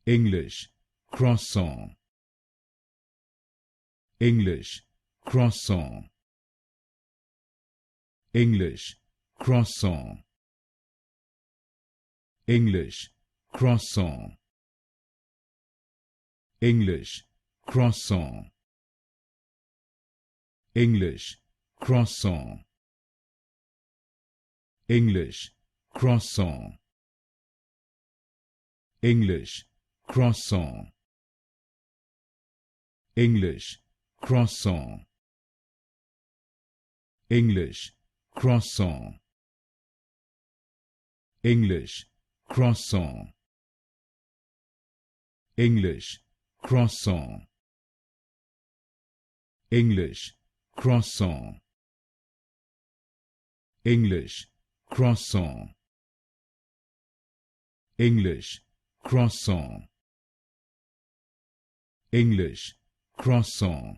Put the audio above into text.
English, croissant. English, croissant. English, croissant. English, croissant. English, croissant. English, croissant. English, croissant. English, croissant. English, croissant. English, croissant. English, croissant. English, croissant. English, croissant. English, croissant. English, croissant. English, croissant.